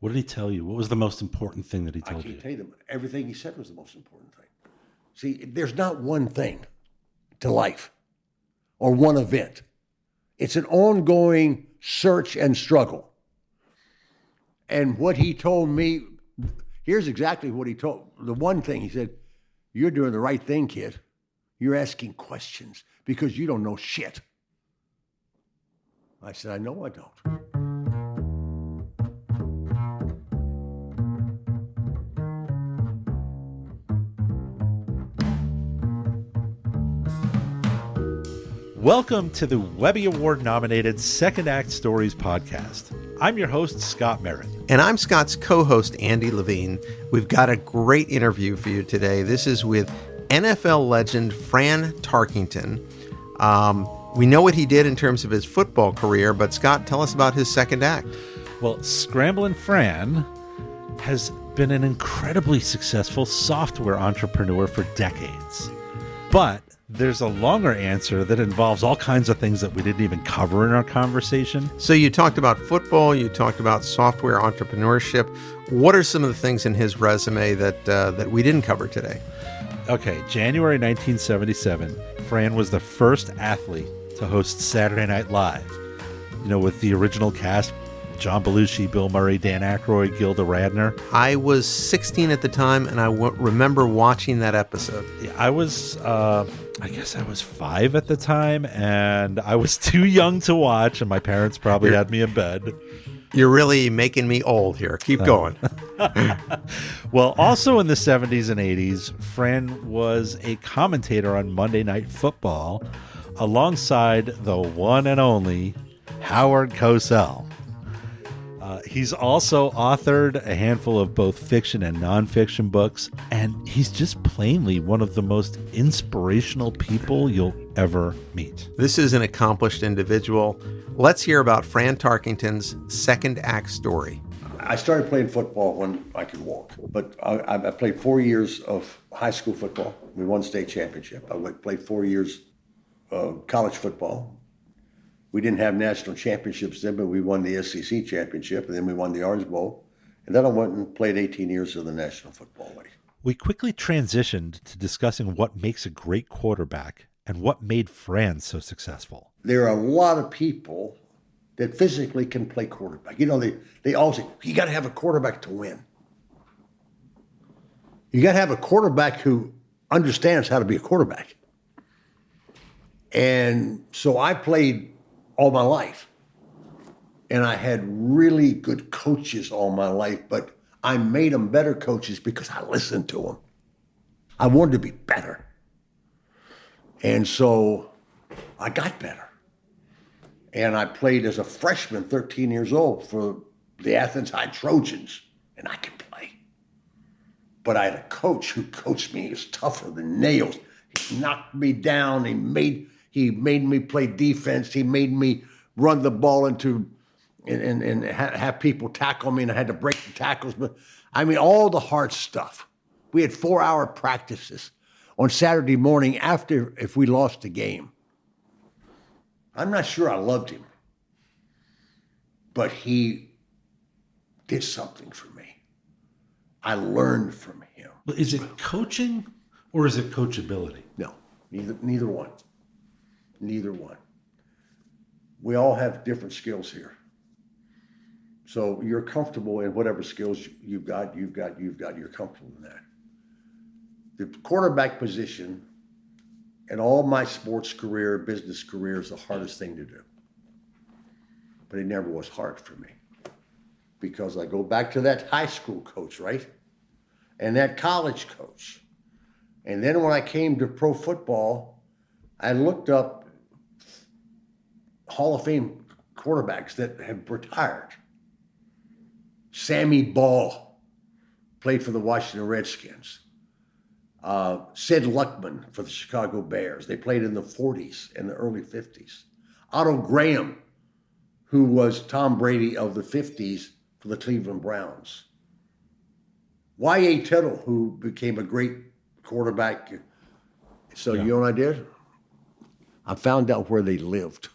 What did he tell you? What was the most important thing that he I told you? can't tell you them. Everything he said was the most important thing. See, there's not one thing to life or one event. It's an ongoing search and struggle. And what he told me, here's exactly what he told. The one thing he said, you're doing the right thing, kid. You're asking questions because you don't know shit. I said, I know I don't. Welcome to the Webby Award-nominated Second Act Stories podcast. I'm your host, Scott Merritt. And I'm Scott's co-host, Andy Levine. We've got a great interview for you today. This is with NFL legend Fran Tarkenton. We know what he did in terms of his football career, but Scott, tell us about his second act. Well, Scramblin' Fran has been an incredibly successful software entrepreneur for decades. But there's a longer answer that involves all kinds of things that we didn't even cover in our conversation. So you talked about football, you talked about software entrepreneurship. What are some of the things in his resume that we didn't cover today? Okay, January 1977, Fran was the first athlete to host Saturday Night Live. You know, with the original cast, John Belushi, Bill Murray, Dan Aykroyd, Gilda Radner. I was 16 at the time, and I remember watching that episode. Yeah, I was, I guess I was 5 at the time, and I was too young to watch, and my parents probably had me in bed. You're really making me old here. Keep going. Well, also in the 70s and 80s, Fran was a commentator on Monday Night Football alongside the one and only Howard Cosell. He's also authored a handful of both fiction and nonfiction books, and he's just plainly one of the most inspirational people you'll ever meet. This is an accomplished individual. Let's hear about Fran Tarkenton's second act story. I started playing football when I could walk, but I played 4 years of high school football. We won state championship. I played 4 years of college football. We didn't have national championships then, but we won the SEC championship, and then we won the Orange Bowl. And then I went and played 18 years of the National Football League. We quickly transitioned to discussing what makes a great quarterback and what made Fran so successful. There are a lot of people that physically can play quarterback. You know, they all say, you got to have a quarterback to win. You got to have a quarterback who understands how to be a quarterback. And so I played all my life. And I had really good coaches all my life, but I made them better coaches because I listened to them. I wanted to be better. And so I got better. And I played as a freshman, 13 years old, for the Athens High Trojans, and I could play. But I had a coach who coached me. He was tougher than nails. He knocked me down. He made me play defense. He made me run the ball into and have people tackle me, and I had to break the tackles. But I mean, all the hard stuff. We had 4-hour practices on Saturday morning after if we lost the game. I'm not sure I loved him, but he did something for me. I learned from him. Is it coaching or is it coachability? No, neither one. Neither one. We all have different skills here. So you're comfortable in whatever skills you've got, you're comfortable in that. The quarterback position in all my sports career, business career is the hardest thing to do. But it never was hard for me because I go back to that high school coach, right? And that college coach. And then when I came to pro football, I looked up Hall of Fame quarterbacks that have retired. Sammy Ball played for the Washington Redskins. Sid Luckman for the Chicago Bears. They played in the 40s and the early 50s. Otto Graham, who was Tom Brady of the 50s for the Cleveland Browns. Y.A. Tittle, who became a great quarterback. So you know what I did? I found out where they lived.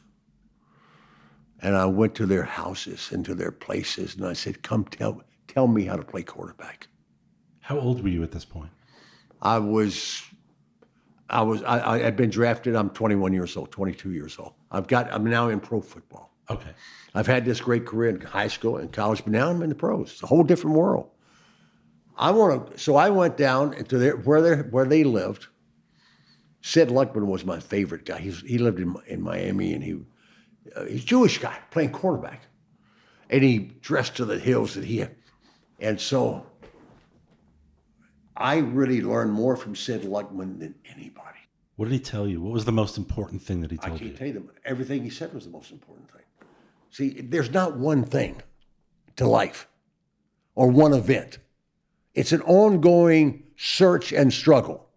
And I went to their houses and to their places, and I said, come tell me how to play quarterback. How old were you at this point? I had been drafted. I'm 21 years old, 22 years old. I'm now in pro football. Okay. I've had this great career in high school and college, but now I'm in the pros. It's a whole different world. So I went down into where they lived. Sid Luckman was my favorite guy. He lived in Miami, and he's a Jewish guy playing quarterback, and he dressed to the hills that he had. And so I really learned more from Sid Luckman than anybody. What did he tell you? What was the most important thing that he told you? I can't tell you everything he said was the most important thing. See, there's not one thing to life or one event. It's an ongoing search and struggle.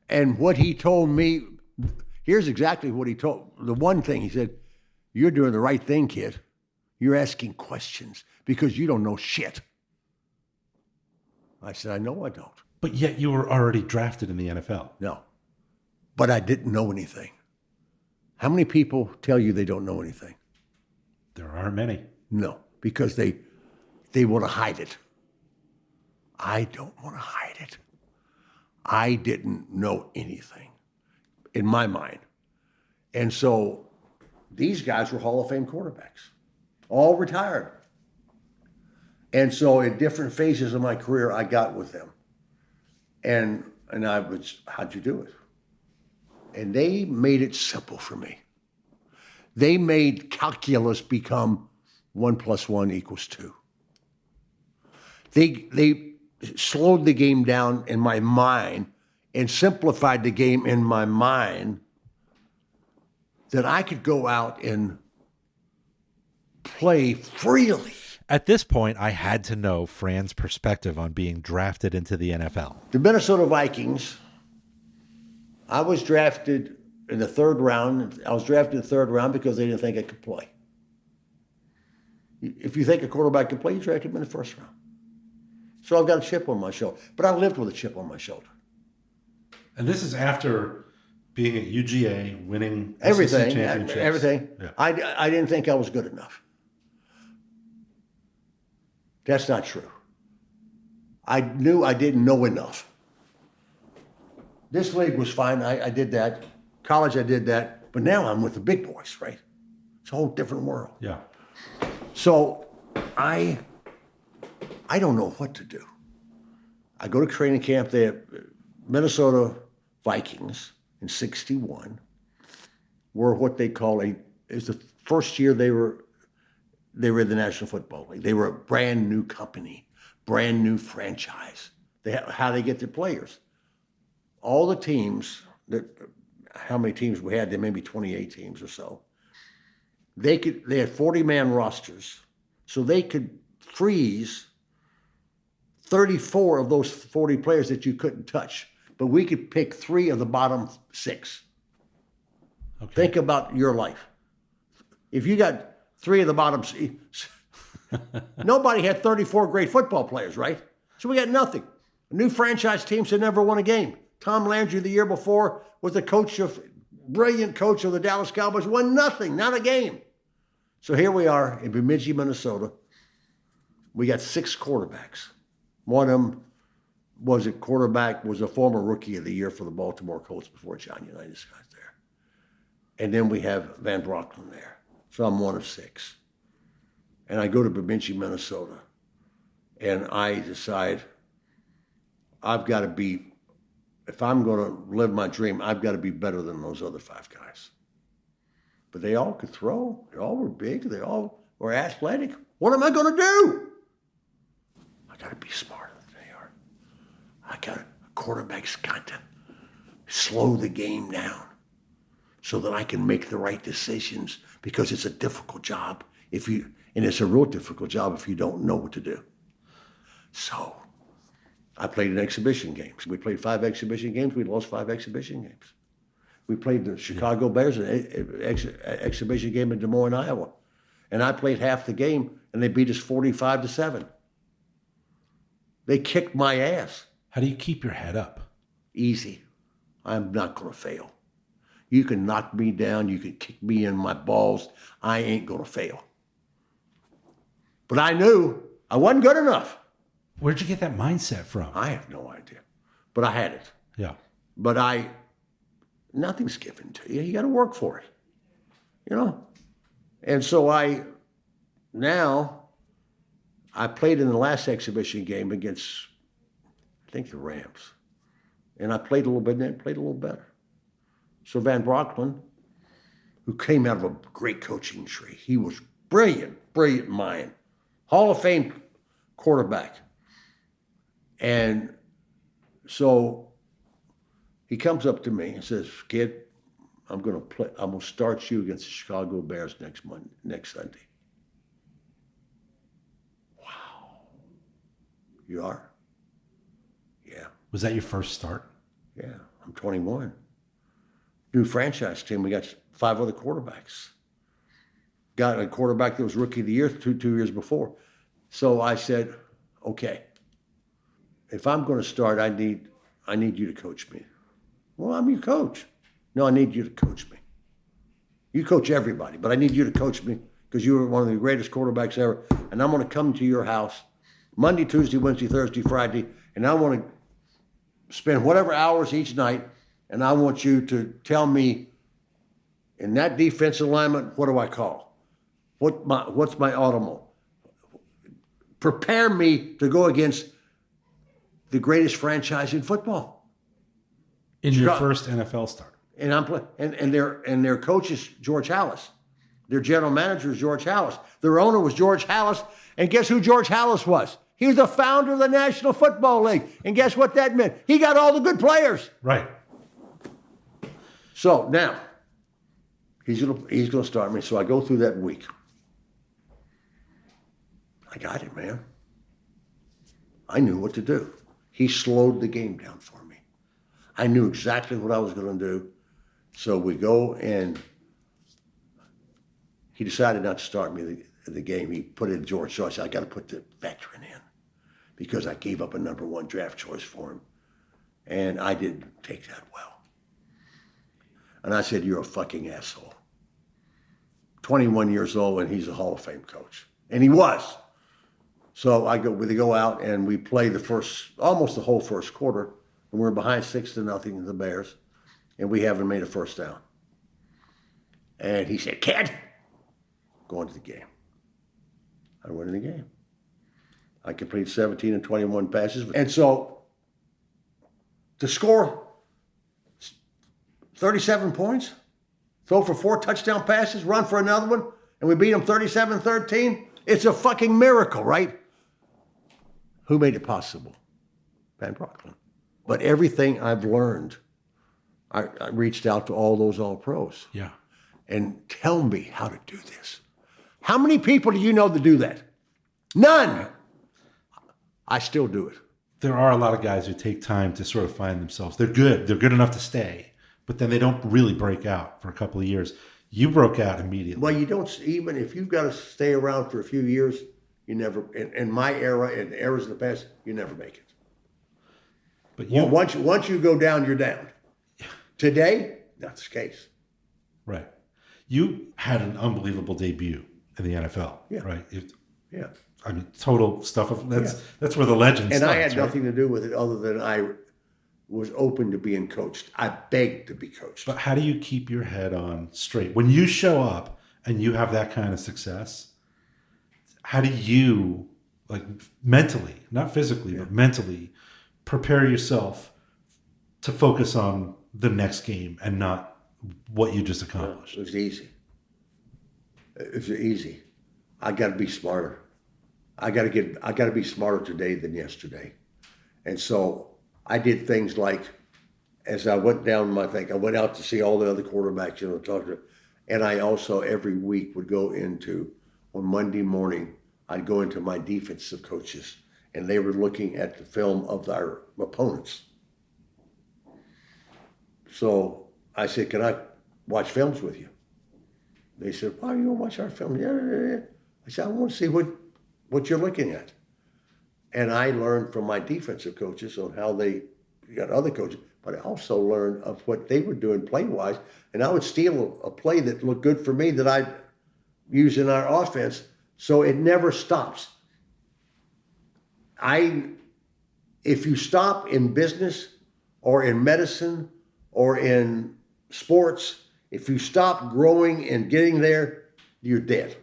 And what he told me, here's exactly what he told. The one thing he said, you're doing the right thing, kid. You're asking questions because you don't know shit. I said, I know I don't. But yet you were already drafted in the NFL. No, but I didn't know anything. How many people tell you they don't know anything? There aren't many. No, because they want to hide it. I don't want to hide it. I didn't know anything in my mind. And so these guys were Hall of Fame quarterbacks, all retired. And so in different phases of my career, I got with them. And I was, how'd you do it? And they made it simple for me. They made calculus become 1 + 1 = 2. They slowed the game down in my mind and simplified the game in my mind that I could go out and play freely. At this point, I had to know Fran's perspective on being drafted into the NFL. The Minnesota Vikings, I was drafted in the third round. I was drafted in the third round because they didn't think I could play. If you think a quarterback can play, you draft him in the first round. So I've got a chip on my shoulder. But I lived with a chip on my shoulder. And this is after being at UGA, winning everything, SEC championships. Everything. Yeah. I didn't think I was good enough. That's not true. I knew I didn't know enough. This league was fine. I did that. College, I did that. But now I'm with the big boys, right? It's a whole different world. Yeah. So I don't know what to do. I go to training camp there, Minnesota Vikings in '61 were what they call it was the first year they were in the National Football League. They were a brand new company, brand new franchise. How they get their players. All the teams, how many teams we had? There may be 28 teams or so. They had 40-man rosters, so they could freeze 34 of those 40 players that you couldn't touch. But we could pick 3 of the bottom 6. Okay. Think about your life. If you got 3 of the bottom, nobody had 34 great football players, right? So we got nothing. New franchise teams had never won a game. Tom Landry the year before was the brilliant coach of the Dallas Cowboys, won nothing, not a game. So here we are in Bemidji, Minnesota. We got 6 quarterbacks. One of them was a former rookie of the year for the Baltimore Colts before John Unitas got there. And then we have Van Brocklin there. So I'm one of 6. And I go to Bemidji, Minnesota, and I decide I've got to be, if I'm going to live my dream, I've got to be better than those other 5 guys. But they all could throw. They all were big. They all were athletic. What am I going to do? I got to be smarter than they are. Quarterback's got to slow the game down so that I can make the right decisions, because it's a difficult job and it's a real difficult job if you don't know what to do. So I played in exhibition games. We played 5 exhibition games. We lost 5 exhibition games. We played the Chicago Bears, an exhibition game in Des Moines, Iowa. And I played half the game, and they beat us 45-7. They kicked my ass. How do you keep your head up? Easy. I'm not going to fail. You can knock me down. You can kick me in my balls. I ain't going to fail. But I knew I wasn't good enough. Where'd you get that mindset from? I have no idea. But I had it. Yeah. But nothing's given to you. You got to work for it. You know? And so I played in the last exhibition game against, I think, the Rams. And I played a little bit and then played a little better. So Van Brocklin, who came out of a great coaching tree, he was brilliant mind. Hall of Fame quarterback. And so he comes up to me and says, "Kid, I'm going to start you against the Chicago Bears next Sunday." Wow. You are? Yeah. Was that your first start? Yeah. I'm 21. New franchise team. We got 5 other quarterbacks. Got a quarterback that was rookie of the year two years before. So I said, okay, if I'm going to start, I need you to coach me. Well, I'm your coach. No, I need you to coach me. You coach everybody, but I need you to coach me because you were one of the greatest quarterbacks ever. And I'm going to come to your house Monday, Tuesday, Wednesday, Thursday, Friday, and I want to spend whatever hours each night, and I want you to tell me in that defensive alignment, what do I call? What's my audible? Prepare me to go against the greatest franchise in football. In your first NFL start. And their coach is George Halas. Their general manager is George Halas. Their owner was George Halas. And guess who George Halas was? He was the founder of the National Football League. And guess what that meant? He got all the good players. Right. So now, he's gonna start me. So I go through that week. I got it, man. I knew what to do. He slowed the game down for me. I knew exactly what I was going to do. So we go, and he decided not to start me the game. He put in George. So I said, I got to put the veteran in because I gave up a number 1 draft choice for him. And I didn't take that well. And I said, you're a fucking asshole. 21 years old, and he's a Hall of Fame coach. And he was. So we go out, and we play almost the whole first quarter. And we're behind 6-0 to the Bears, and we haven't made a first down. And he said, "Kid, go into the game." I went in the game. I completed 17 and 21 passes. And so to score 37 points, throw for 4 touchdown passes, run for another one, and we beat them 37-13, it's a fucking miracle, right? Who made it possible? Van Brocklin. But everything I've learned, I reached out to all those All-Pros. Yeah. And tell me how to do this. How many people do you know that do that? None. I still do it. There are a lot of guys who take time to sort of find themselves. They're good. They're good enough to stay, but then they don't really break out for a couple of years. You broke out immediately. Well, you don't, even if you've got to stay around for a few years, you never, in my era, in the eras of the past, you never make it. But once you go down, you're down. Today, that's the case. Right. You had an unbelievable debut in the NFL. Yeah. Right. Yeah. I mean, total stuff of that's where the legend starts. And I had nothing to do with it other than I was open to being coached. I begged to be coached. But how do you keep your head on straight when you show up and you have that kind of success? How do you, like, mentally, not physically, but mentally, prepare yourself to focus on the next game and not what you just accomplished? It was easy. It was easy. I got to be smarter. I got to be smarter today than yesterday. And so I did things like, as I went down my thing, I went out to see all the other quarterbacks, talk to them. And I also every week would go into, on Monday morning, I'd go into my defensive coaches, and they were looking at the film of our opponents. So I said, can I watch films with you? They said, why you want to watch our film? Yeah. I said, I want to see what you're looking at. And I learned from my defensive coaches on how they got other coaches, but I also learned of what they were doing play-wise. And I would steal a play that looked good for me that I'd use in our offense, so it never stops. If you stop in business or in medicine or in sports, if you stop growing and getting there, you're dead.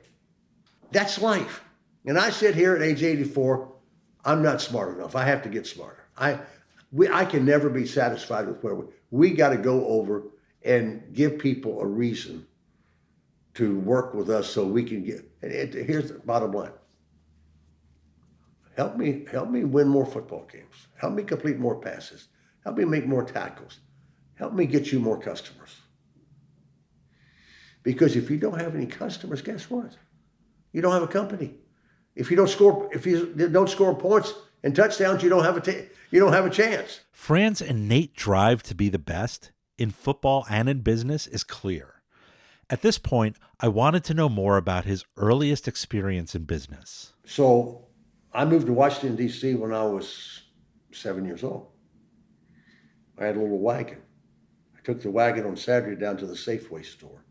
That's life. And I sit here at age 84, I'm not smart enough. I have to get smarter. I can never be satisfied with where we got to go over and give people a reason to work with us so we can get, here's the bottom line. Help me win more football games. Help me complete more passes. Help me make more tackles. Help me get you more customers. Because if you don't have any customers, guess what? You don't have a company. If you don't score points and touchdowns, you don't have a chance. Fran's innate drive to be the best in football and in business is clear. At this point, I wanted to know more about his earliest experience in business. So I moved to Washington, D.C. when I was 7 years old. I had a little wagon. I took the wagon on Saturday down to the Safeway store.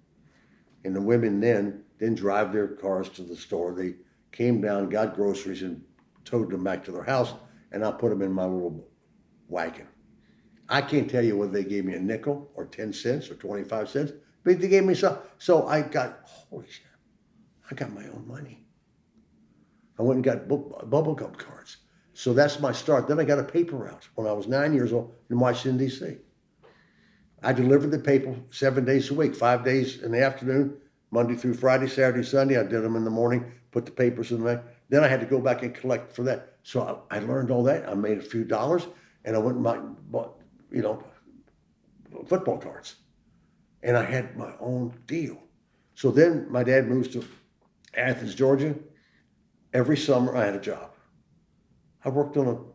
And the women then didn't drive their cars to the store. They came down, got groceries, and towed them back to their house, and I put them in my little wagon. I can't tell you whether they gave me a nickel or 10 cents or 25 cents, but they gave me some. So I got, holy shit, I got my own money. I went and got bubblegum cards. So that's my start. Then I got a paper route when I was 9 years old in Washington, D.C. I delivered the paper 7 days a week, 5 days in the afternoon, Monday through Friday, Saturday, Sunday. I did them in the morning, put the papers in the back. Then I had to go back and collect for that. So I learned all that. I made a few dollars, and I went and bought, football cards. And I had my own deal. So then my dad moves to Athens, Georgia. Every summer I had a job. I worked on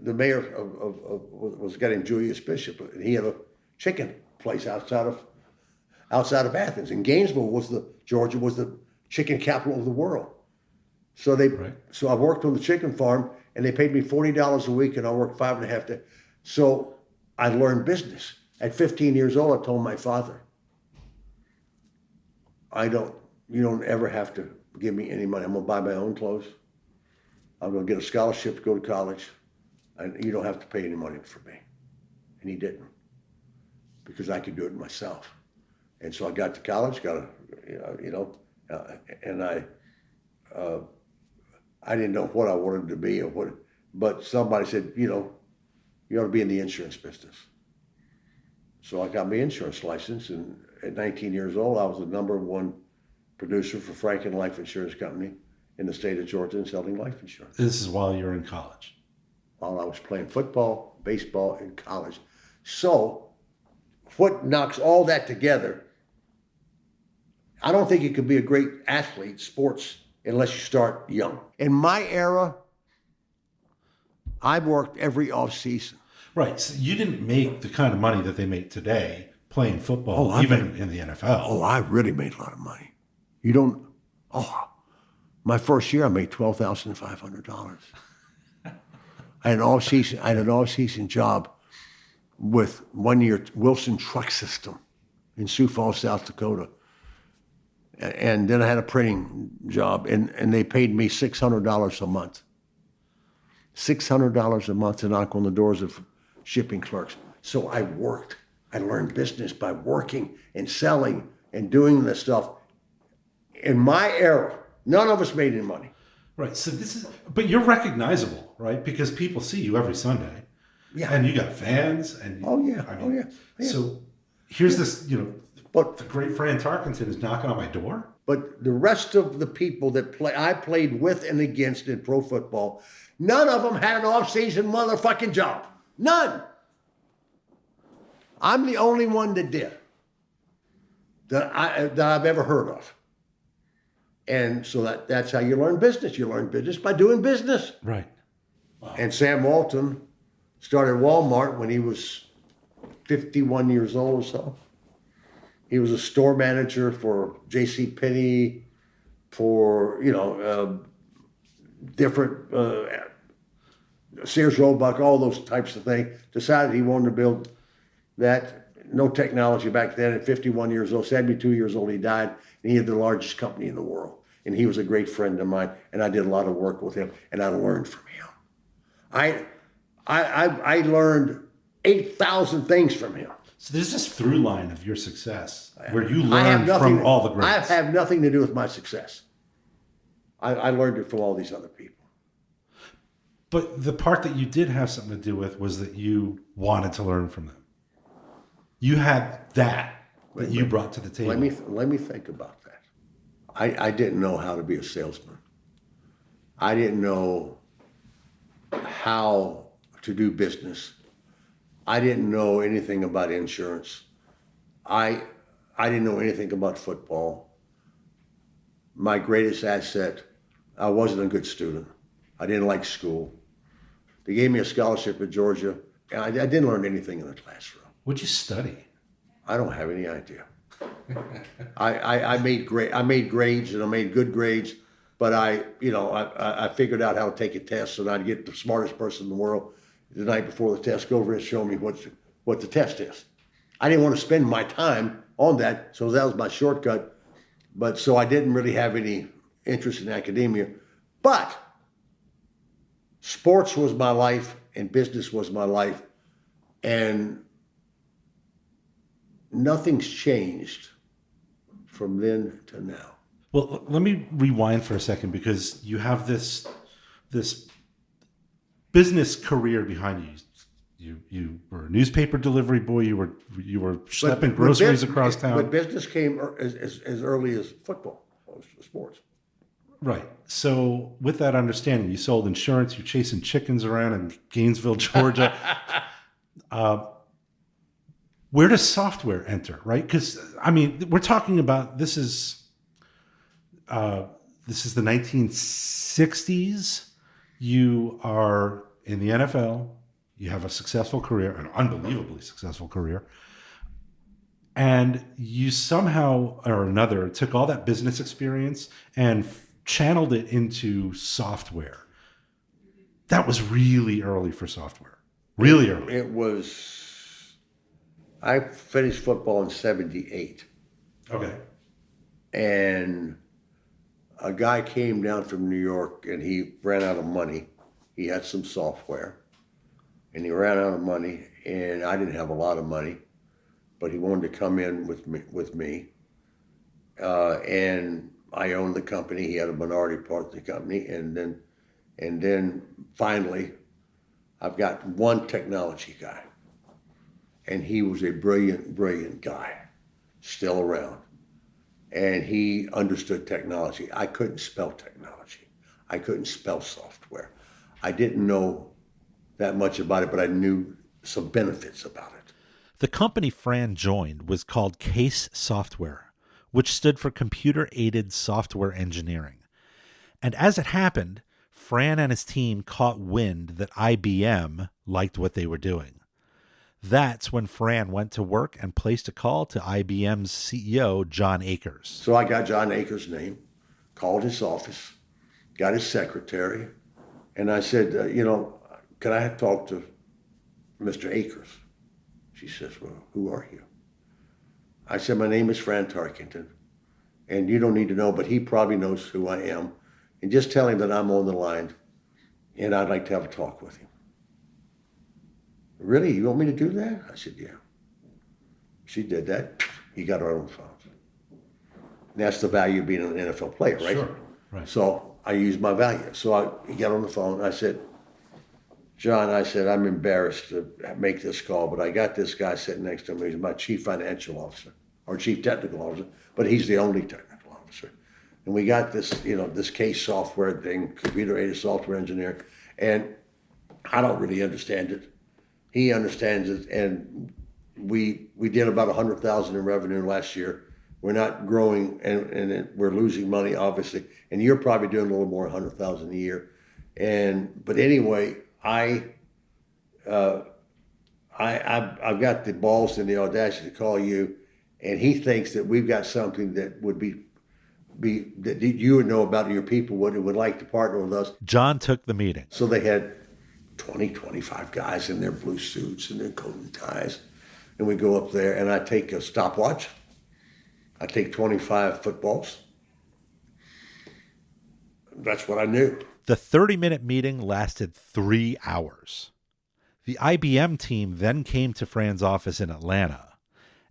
the mayor was a guy named Julius Bishop, and he had a chicken place outside of Athens. And Gainesville Georgia was the chicken capital of the world. So I worked on the chicken farm, and they paid me $40 a week, and I worked 5.5 days. So I learned business. At 15 years old, I told my father, you don't ever have to give me any money. I'm gonna buy my own clothes. I'm gonna get a scholarship to go to college, and you don't have to pay any money for me. And he didn't, because I could do it myself. And so I got to college, and I didn't know what I wanted to be but somebody said, you ought to be in the insurance business. So I got my insurance license, and at 19 years old, I was the #1 producer for Franken Life Insurance Company in the state of Georgia and selling life insurance. This is while you were in college? While I was playing football, baseball in college. So what knocks all that together, I don't think you could be a great athlete, sports, unless you start young. In my era, I worked every off season. Right. So you didn't make the kind of money that they make today playing football, even in the NFL. Oh, I really made a lot of money. My first year I made $12,500. I had an all-season job with 1 year Wilson Truck System in Sioux Falls, South Dakota. And then I had a printing job, and they paid me $600 a month. $600 a month to knock on the doors of shipping clerks. So I worked. I learned business by working and selling and doing this stuff. In my era, none of us made any money. Right. So but you're recognizable, right? Because people see you every Sunday. Yeah. And you got fans. And Yeah. So here's this, but the great Fran Tarkenton is knocking on my door. But the rest of the people that I played with and against in pro football, none of them had an off-season motherfucking job. None. I'm the only one that did, that I've ever heard of. And so that's how you learn business. You learn business by doing business. Right. Wow. And Sam Walton started Walmart when he was 51 years old or so. He was a store manager for J.C. Penney, for, different Sears Roebuck, all those types of things. Decided he wanted to build that. No technology back then. At 51 years old, 72 years old, he died, and he had the largest company in the world. and he was a great friend of mine, and I did a lot of work with him, and I learned from him. I learned 8,000 things from him. So there's this through line of your success where you learn from all the greats. I have nothing to do with my success. I learned it from all these other people. But the part that you did have something to do with was that you wanted to learn from them. You had that you brought to the table. Let me think about that. I didn't know how to be a salesman. I didn't know how to do business. I didn't know anything about insurance. I didn't know anything about football. My greatest asset, I wasn't a good student. I didn't like school. They gave me a scholarship at Georgia, and I didn't learn anything in the classroom. What'd you study? I don't have any idea. I made grades, and I made good grades, but I figured out how to take a test, and I'd get the smartest person in the world the night before the test, go over and show me what the test is. I didn't want to spend my time on that, so that was my shortcut. But so I didn't really have any interest in academia. But sports was my life, and business was my life, and nothing's changed from then to now. Well, let me rewind for a second, because you have this business career behind you. You were a newspaper delivery boy. You were schlepping groceries across town. But business came as early as football, sports. Right. So with that understanding, you sold insurance. You're chasing chickens around in Gainesville, Georgia. Where does software enter? Right? Because we're talking about this is the 1960s. You are in the NFL. You have a successful career, an unbelievably successful career. And you somehow or another took all that business experience and channeled it into software. That was really early for software. Really early. It was, I finished football in 78. Okay. And a guy came down from New York, and he ran out of money. He had some software, and he ran out of money, and I didn't have a lot of money, but he wanted to come in with me. And I owned the company. He had a minority part of the company, and then finally, I've got one technology guy, and he was a brilliant guy, still around. And he understood technology. I couldn't spell technology. I couldn't spell software. I didn't know that much about it, but I knew some benefits about it. The company Fran joined was called Case Software, which stood for Computer-Aided Software Engineering. And as it happened, Fran and his team caught wind that IBM liked what they were doing. That's when Fran went to work and placed a call to IBM's CEO, John Akers. So I got John Akers' name, called his office, got his secretary, and I said, can I talk to Mr. Akers? She says, well, who are you? I said, my name is Fran Tarkenton, and you don't need to know, but he probably knows who I am. And just tell him that I'm on the line, and I'd like to have a talk with him. Really? You want me to do that? I said, yeah. She did that. He got her on the phone. And that's the value of being an NFL player, right? Sure. Right. So I used my value. So he got on the phone. I said, John, I said, I'm embarrassed to make this call, but I got this guy sitting next to me. He's my chief financial officer or chief technical officer, but he's the only technical officer. And we got this, this Case software thing, computer-aided software engineering, and I don't really understand it. He understands it, and we did about $100,000 in revenue last year. We're not growing, and we're losing money, obviously. And you're probably doing a little more, $100,000 a year. But anyway, I've got the balls and the audacity to call you, and he thinks that we've got something that would be that you would know about, and your people would like to partner with us. John took the meeting. So they had 20, 25 guys in their blue suits and their coat and ties. And we go up there, and I take a stopwatch. I take 25 footballs. That's what I knew. The 30-minute meeting lasted 3 hours. The IBM team then came to Fran's office in Atlanta,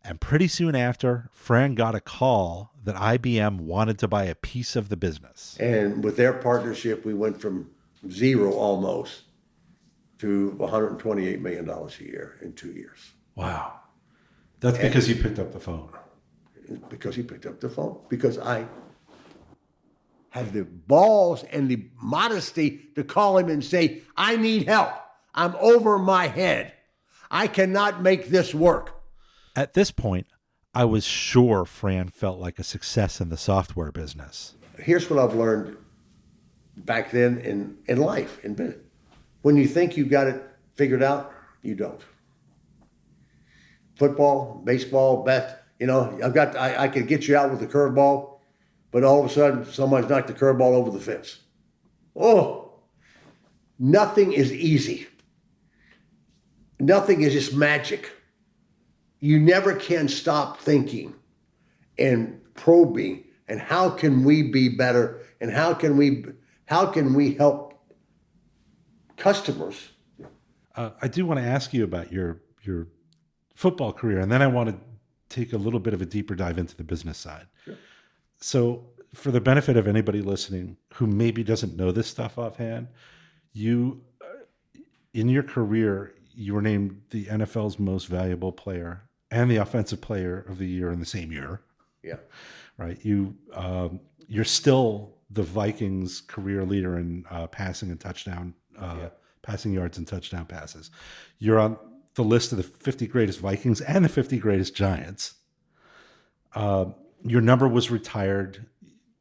and pretty soon after, Fran got a call that IBM wanted to buy a piece of the business. And with their partnership, we went from zero almost to $128 million a year in 2 years. Wow. That's because you picked up the phone. Because he picked up the phone. Because I had the balls and the modesty to call him and say, I need help. I'm over my head. I cannot make this work. At this point, I was sure Fran felt like a success in the software business. Here's what I've learned back then in life, in business. When you think you've got it figured out, you don't. Football, baseball, I could get you out with a curveball, but all of a sudden somebody's knocked the curveball over the fence. Oh, nothing is easy. Nothing is just magic. You never can stop thinking and probing and how can we be better and how can we help customers. I do want to ask you about your football career, and then I want to take a little bit of a deeper dive into the business side. Sure. So for the benefit of anybody listening who maybe doesn't know this stuff offhand, you, in your career, you were named the NFL's most valuable player and the offensive player of the year in the same year. Yeah. Right. You're still the Vikings career leader in passing and touchdown, passing yards and touchdown passes. You're on the list of the 50 greatest Vikings and the 50 greatest Giants. Your number was retired.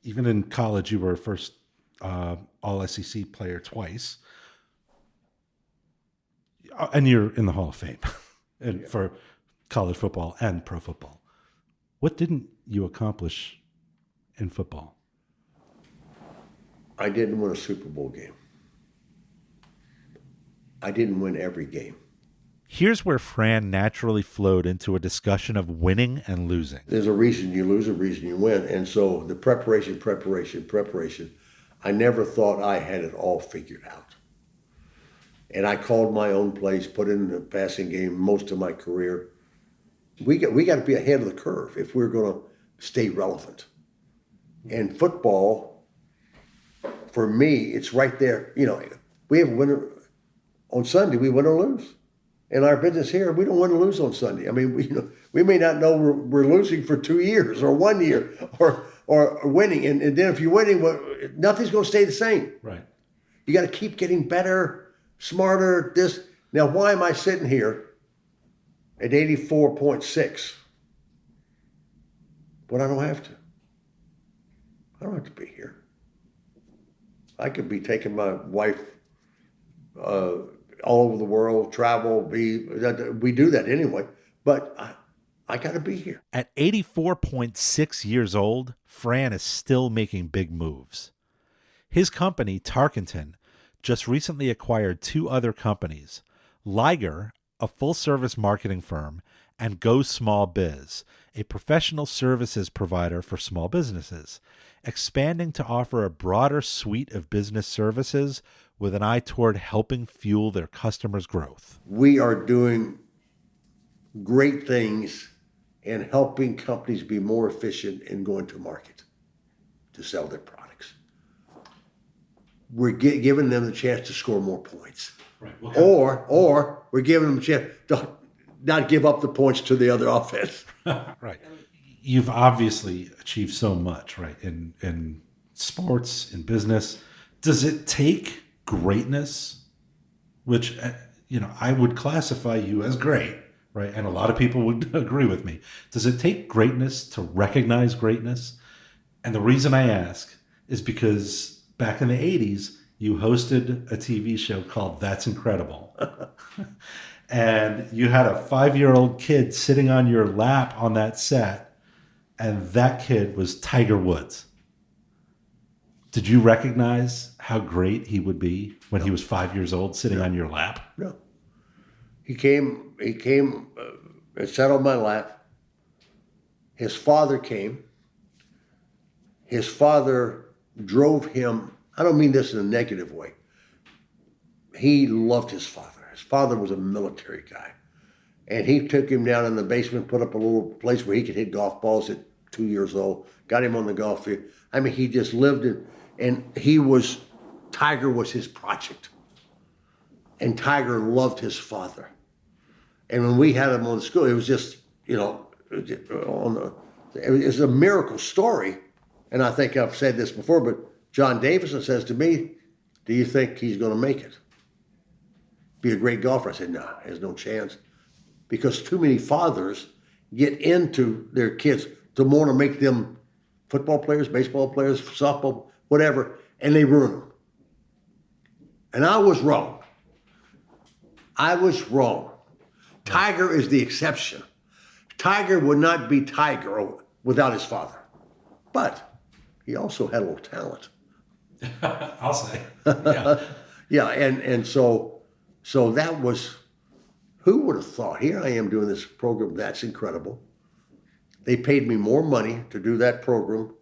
Even in college, you were a first all SEC player twice. And you're in the Hall of Fame for college football and pro football. What didn't you accomplish in football? I didn't win a Super Bowl game. I didn't win every game. Here's where Fran naturally flowed into a discussion of winning and losing. There's a reason you lose, a reason you win. And so the preparation. I never thought I had it all figured out. And I called my own plays, put in the passing game most of my career. We got to be ahead of the curve if we're going to stay relevant. And football, for me, it's right there. We have a winner on Sunday. We win or lose. In our business here, we don't win or lose on Sunday. I mean, we may not know we're losing for 2 years or 1 year or winning. And then if you're winning, nothing's going to stay the same. Right. You got to keep getting better, smarter. Now, why am I sitting here at 84.6? But I don't have to. I don't have to be here. I could be taking my wife all over the world, travel, we do that anyway. But I got to be here. At 84.6 years old, Fran is still making big moves. His company, Tarkenton, just recently acquired 2 other companies, Liger, a full-service marketing firm, and Go Small Biz, a professional services provider for small businesses, expanding to offer a broader suite of business services with an eye toward helping fuel their customers' growth. We are doing great things and helping companies be more efficient in going to market to sell their products. We're giving them the chance to score more points. Right. Or we're giving them a chance to not give up the points to the other offense. Right. You've obviously achieved so much, right, in sports, in business. Does it take greatness, which, I would classify you as great, right? And a lot of people would agree with me. Does it take greatness to recognize greatness? And the reason I ask is because back in the 80s, you hosted a TV show called That's Incredible. And you had a 5-year-old kid sitting on your lap on that set, and that kid was Tiger Woods. Did you recognize how great he would be when he was 5 years old sitting on your lap? No. He came and sat on my lap. His father came. His father drove him I don't mean this in a negative way. He loved his father. His father was a military guy. And he took him down in the basement, put up a little place where he could hit golf balls at 2 years old, got him on the golf field. I mean, he just lived it. And Tiger was his project. And Tiger loved his father. And when we had him on the school, it was just, it was a miracle story. And I think I've said this before, but John Davison says to me, do you think he's going to make it? Be a great golfer? I said, no, there's no chance. Because too many fathers get into their kids to want to make them football players, baseball players, softball, whatever, and they ruin them. And I was wrong. Tiger is the exception. Tiger would not be Tiger without his father. But he also had a little talent. I'll say. Yeah. Yeah, and so that was, who would have thought? Here I am doing this program, that's incredible. They paid me more money to do that program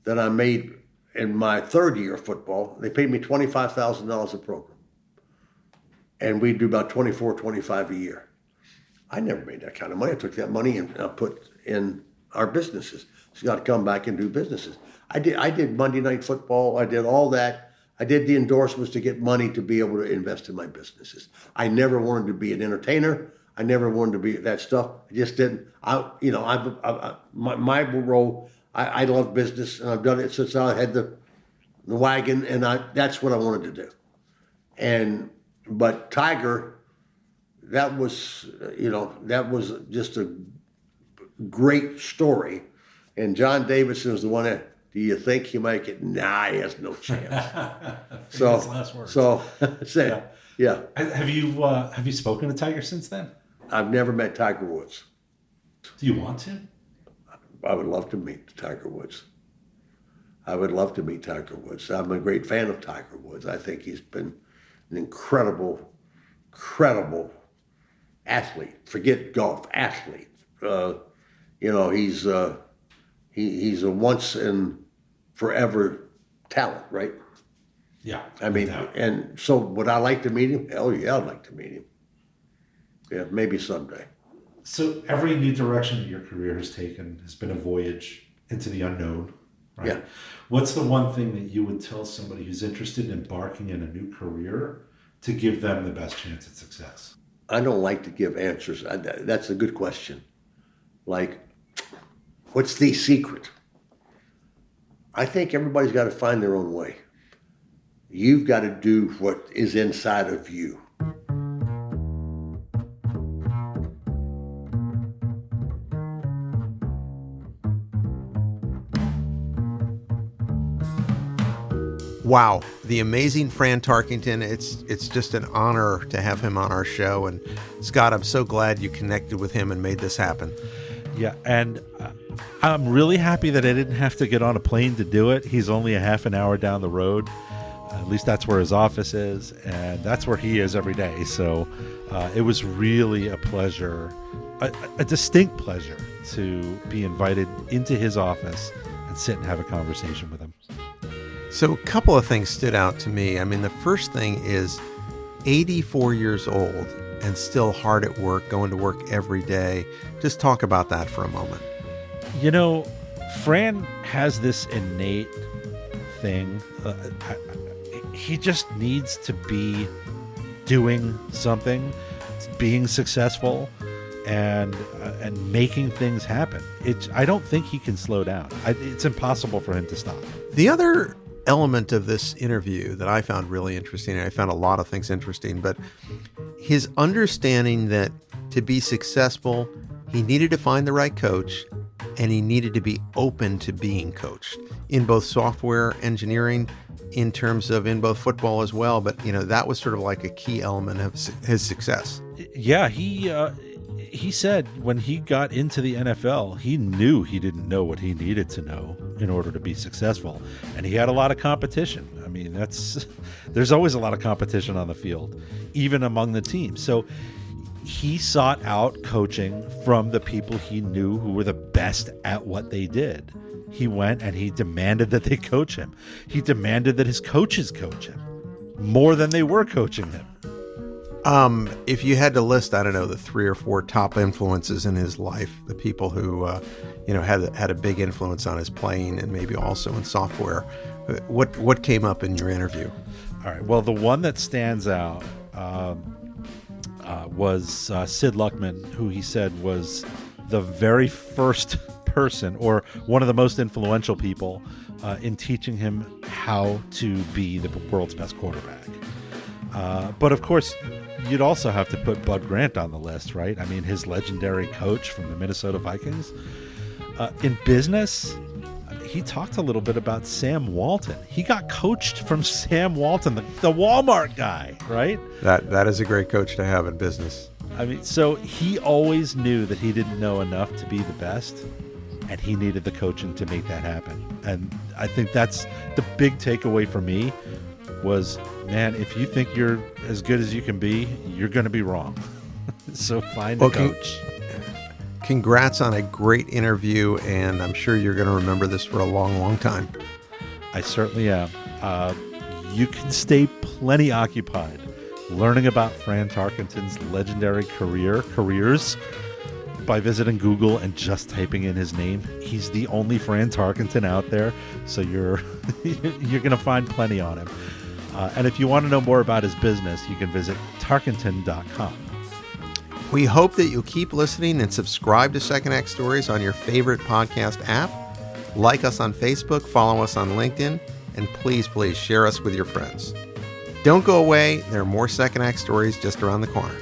than I made in my third year of football. They paid me $25,000 a program. And we do about 24, 25 a year. I never made that kind of money. I took that money and I put in our businesses. So you got to come back and do businesses. I did Monday Night Football. I did all that. I did the endorsements to get money to be able to invest in my businesses. I never wanted to be an entertainer. I never wanted to be that stuff. I just didn't. My role, I love business, and I've done it since I had the wagon, and that's what I wanted to do. But Tiger, that was just a great story. And John Davison was the one that, do you think he might get? Nah, he has no chance. Last words. Yeah. Have you spoken to Tiger since then? I've never met Tiger Woods. Do you want to? I would love to meet Tiger Woods. I'm a great fan of Tiger Woods. I think he's been an incredible athlete. Forget golf, athlete. He's a once and forever talent, right? Yeah. I mean, and so would I like to meet him? Hell yeah, I'd like to meet him. Yeah, maybe someday. So every new direction that your career has taken has been a voyage into the unknown, right? Yeah. What's the one thing that you would tell somebody who's interested in embarking in a new career to give them the best chance at success? I don't like to give answers. That's a good question. Like, what's the secret? I think everybody's got to find their own way. You've got to do what is inside of you. Wow, the amazing Fran Tarkenton. It's just an honor to have him on our show. And Scott, I'm so glad you connected with him and made this happen. Yeah, and I'm really happy that I didn't have to get on a plane to do it. He's only a half an hour down the road. At least that's where his office is, and that's where he is every day. So it was really a pleasure, a distinct pleasure to be invited into his office and sit and have a conversation with him. So a couple of things stood out to me. I mean, the first thing is 84 years old and still hard at work, going to work every day. Just talk about that for a moment. You know, Fran has this innate thing. He just needs to be doing something, being successful, and making things happen. I don't think he can slow down. It's impossible for him to stop. The other element of this interview that I found really interesting, and I found a lot of things interesting, but his understanding that to be successful, he needed to find the right coach, and he needed to be open to being coached in both software engineering, in terms of in both football as well. But, that was sort of like a key element of his success. Yeah, he said when he got into the NFL, he knew he didn't know what he needed to know in order to be successful. And he had a lot of competition. I mean, there's always a lot of competition on the field, even among the teams. So he sought out coaching from the people he knew who were the best at what they did. he went and he demanded that they coach him. He demanded that his coaches coach him more than they were coaching him. If you had to list, I don't know, the 3 or 4 top influences in his life, the people who, had a big influence on his playing and maybe also in software, what came up in your interview? All right. Well, the one that stands out was Sid Luckman, who he said was the very first person or one of the most influential people in teaching him how to be the world's best quarterback. But of course, you'd also have to put Bud Grant on the list, right? I mean, his legendary coach from the Minnesota Vikings. In business, he talked a little bit about Sam Walton. He got coached from Sam Walton, the Walmart guy, right? That is a great coach to have in business. I mean, so he always knew that he didn't know enough to be the best, and he needed the coaching to make that happen. And I think that's the big takeaway for me was, man, if you think you're as good as you can be, you're going to be wrong. So find a coach. Congrats on a great interview, and I'm sure you're going to remember this for a long, long time. I certainly am. You can stay plenty occupied learning about Fran Tarkenton's legendary careers by visiting Google and just typing in his name. He's the only Fran Tarkenton out there, so you're going to find plenty on him. And if you want to know more about his business, you can visit tarkenton.com. We hope that you'll keep listening and subscribe to Second Act Stories on your favorite podcast app. Like us on Facebook, follow us on LinkedIn, and please share us with your friends. Don't go away. There are more Second Act Stories just around the corner.